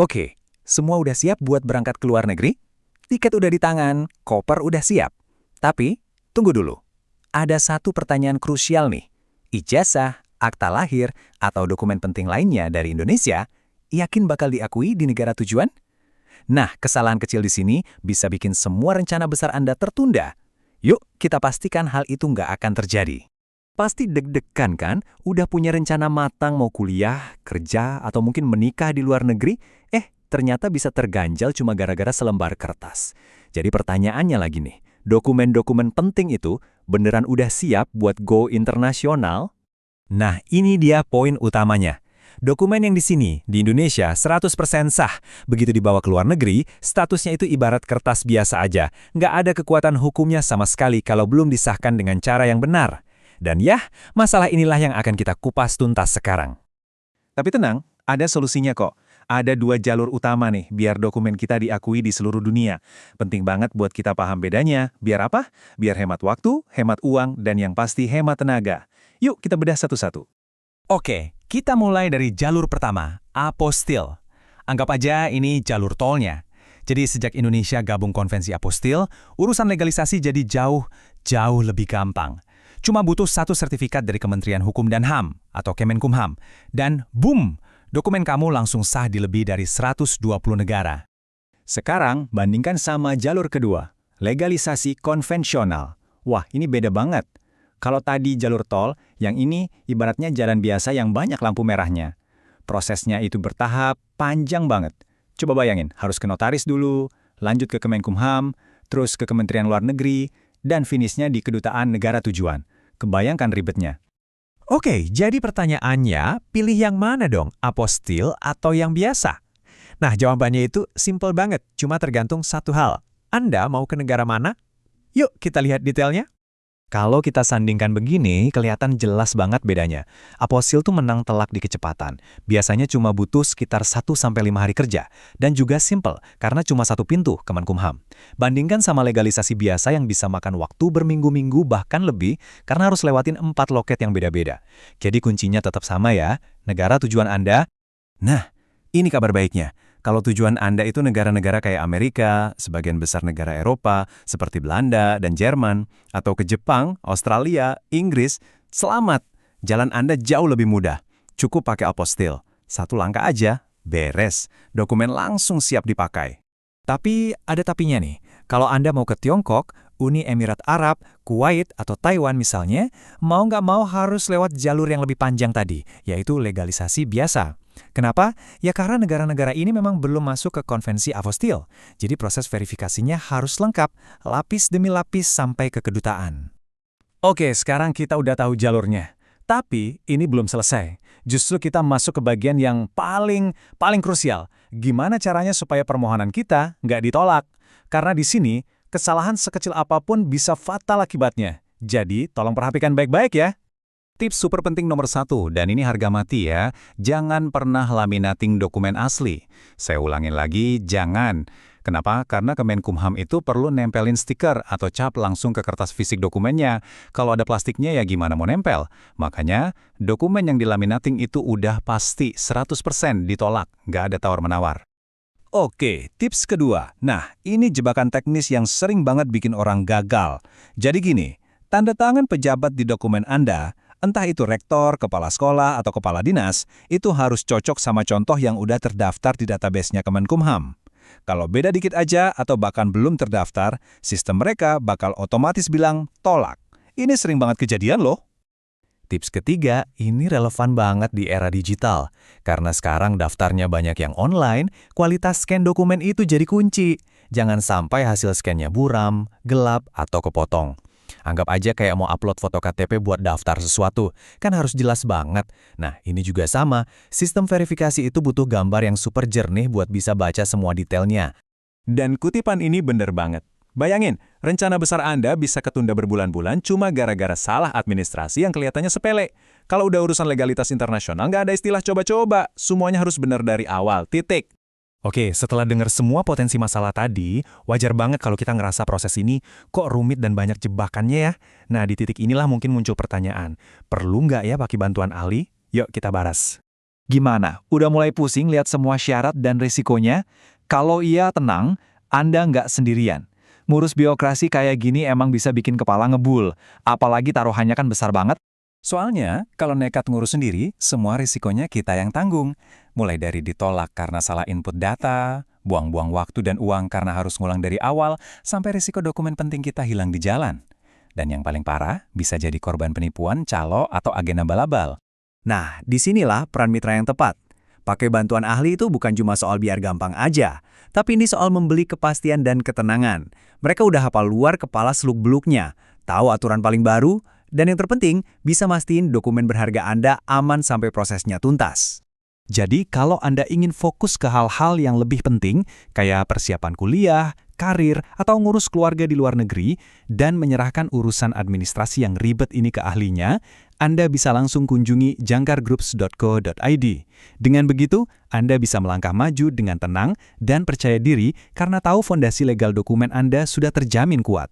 Oke, semua udah siap buat berangkat ke luar negeri? Tiket udah di tangan, koper udah siap. Tapi, tunggu dulu. Ada satu pertanyaan krusial nih. Ijazah, akta lahir, atau dokumen penting lainnya dari Indonesia, yakin bakal diakui di negara tujuan? Nah, kesalahan kecil di sini bisa bikin semua rencana besar Anda tertunda. Yuk, kita pastikan hal itu nggak akan terjadi. Pasti deg-degan kan? Udah punya rencana matang mau kuliah, kerja, atau mungkin menikah di luar negeri? Ternyata bisa terganjal cuma gara-gara selembar kertas. Jadi pertanyaannya lagi nih, dokumen-dokumen penting itu beneran udah siap buat go internasional? Nah, ini dia poin utamanya. Dokumen yang di sini, di Indonesia, 100% sah. Begitu dibawa ke luar negeri, statusnya itu ibarat kertas biasa aja. Nggak ada kekuatan hukumnya sama sekali kalau belum disahkan dengan cara yang benar. Dan ya, masalah inilah yang akan kita kupas tuntas sekarang. Tapi tenang, ada solusinya kok. Ada 2 jalur utama nih, biar dokumen kita diakui di seluruh dunia. Penting banget buat kita paham bedanya. Biar apa? Biar hemat waktu, hemat uang, dan yang pasti hemat tenaga. Yuk kita bedah satu-satu. Oke, kita mulai dari jalur pertama, apostil. Anggap aja ini jalur tolnya. Jadi sejak Indonesia gabung konvensi apostil, urusan legalisasi jadi jauh lebih gampang. Cuma butuh satu sertifikat dari Kementerian Hukum dan HAM atau Kemenkumham. Dan boom! Dokumen kamu langsung sah di lebih dari 120 negara. Sekarang, bandingkan sama jalur kedua, legalisasi konvensional. Wah, ini beda banget. Kalau tadi jalur tol, yang ini ibaratnya jalan biasa yang banyak lampu merahnya. Prosesnya itu bertahap, panjang banget. Coba bayangin, harus ke notaris dulu, lanjut ke Kemenkumham, terus ke Kementerian Luar Negeri, dan finishnya di kedutaan negara tujuan. Kebayangkan ribetnya. Oke, jadi pertanyaannya, pilih yang mana dong, apostil atau yang biasa? Nah, jawabannya itu simple banget, cuma tergantung satu hal. Anda mau ke negara mana? Yuk, kita lihat detailnya. Kalau kita sandingkan begini, kelihatan jelas banget bedanya. Apostil tuh menang telak di kecepatan. Biasanya cuma butuh sekitar 1-5 hari kerja. Dan juga simple, karena cuma satu pintu, Kemenkumham. Bandingkan sama legalisasi biasa yang bisa makan waktu berminggu-minggu bahkan lebih, karena harus lewatin 4 loket yang beda-beda. Jadi kuncinya tetap sama ya, negara tujuan Anda. Nah, ini kabar baiknya. Kalau tujuan Anda itu negara-negara kayak Amerika, sebagian besar negara Eropa, seperti Belanda dan Jerman, atau ke Jepang, Australia, Inggris, selamat. Jalan Anda jauh lebih mudah. Cukup pakai apostil. Satu langkah aja, beres. Dokumen langsung siap dipakai. Tapi ada tapinya nih. Kalau Anda mau ke Tiongkok, Uni Emirat Arab, Kuwait, atau Taiwan misalnya, mau nggak mau harus lewat jalur yang lebih panjang tadi, yaitu legalisasi biasa. Kenapa? Ya karena negara-negara ini memang belum masuk ke konvensi apostil. Jadi proses verifikasinya harus lengkap, lapis demi lapis sampai ke kedutaan. Oke, sekarang kita udah tahu jalurnya. Tapi ini belum selesai. Justru kita masuk ke bagian yang paling krusial. Gimana caranya supaya permohonan kita nggak ditolak? Karena di sini, kesalahan sekecil apapun bisa fatal akibatnya. Jadi, tolong perhatikan baik-baik ya. Tips super penting nomor 1, dan ini harga mati ya, jangan pernah laminating dokumen asli. Saya ulangin lagi, jangan. Kenapa? Karena Kemenkumham itu perlu nempelin stiker atau cap langsung ke kertas fisik dokumennya. Kalau ada plastiknya ya gimana mau nempel? Makanya, dokumen yang dilaminating itu udah pasti 100% ditolak, nggak ada tawar-menawar. Oke, tips kedua. Nah, ini jebakan teknis yang sering banget bikin orang gagal. Jadi gini, tanda tangan pejabat di dokumen Anda, entah itu rektor, kepala sekolah, atau kepala dinas, itu harus cocok sama contoh yang udah terdaftar di database-nya Kemenkumham. Kalau beda dikit aja atau bahkan belum terdaftar, sistem mereka bakal otomatis bilang tolak. Ini sering banget kejadian loh. Tips ketiga, ini relevan banget di era digital. Karena sekarang daftarnya banyak yang online, kualitas scan dokumen itu jadi kunci. Jangan sampai hasil scan-nya buram, gelap, atau kepotong. Anggap aja kayak mau upload foto KTP buat daftar sesuatu, kan harus jelas banget. Nah, ini juga sama, sistem verifikasi itu butuh gambar yang super jernih buat bisa baca semua detailnya. Dan kutipan ini bener banget. Bayangin, rencana besar Anda bisa ketunda berbulan-bulan cuma gara-gara salah administrasi yang kelihatannya sepele. Kalau udah urusan legalitas internasional, nggak ada istilah coba-coba, semuanya harus benar dari awal, titik. Oke, setelah dengar semua potensi masalah tadi, wajar banget kalau kita ngerasa proses ini kok rumit dan banyak jebakannya ya. Nah, di titik inilah mungkin muncul pertanyaan, perlu nggak ya pakai bantuan ahli? Yuk kita bahas. Gimana? Udah mulai pusing lihat semua syarat dan risikonya? Kalau iya, tenang, Anda nggak sendirian. Ngurus birokrasi kayak gini emang bisa bikin kepala ngebul, apalagi taruhannya kan besar banget. Soalnya, kalau nekat ngurus sendiri, semua risikonya kita yang tanggung. Mulai dari ditolak karena salah input data, buang-buang waktu dan uang karena harus ngulang dari awal, sampai risiko dokumen penting kita hilang di jalan. Dan yang paling parah, bisa jadi korban penipuan, calo, atau agen abal-abal. Nah, disinilah peran mitra yang tepat. Pakai bantuan ahli itu bukan cuma soal biar gampang aja, tapi ini soal membeli kepastian dan ketenangan. Mereka udah hafal luar kepala seluk-beluknya, tahu aturan paling baru, dan yang terpenting, bisa mastiin dokumen berharga Anda aman sampai prosesnya tuntas. Jadi kalau Anda ingin fokus ke hal-hal yang lebih penting, kayak persiapan kuliah, karir, atau ngurus keluarga di luar negeri, dan menyerahkan urusan administrasi yang ribet ini ke ahlinya, Anda bisa langsung kunjungi jangkargroups.co.id. Dengan begitu, Anda bisa melangkah maju dengan tenang dan percaya diri karena tahu fondasi legal dokumen Anda sudah terjamin kuat.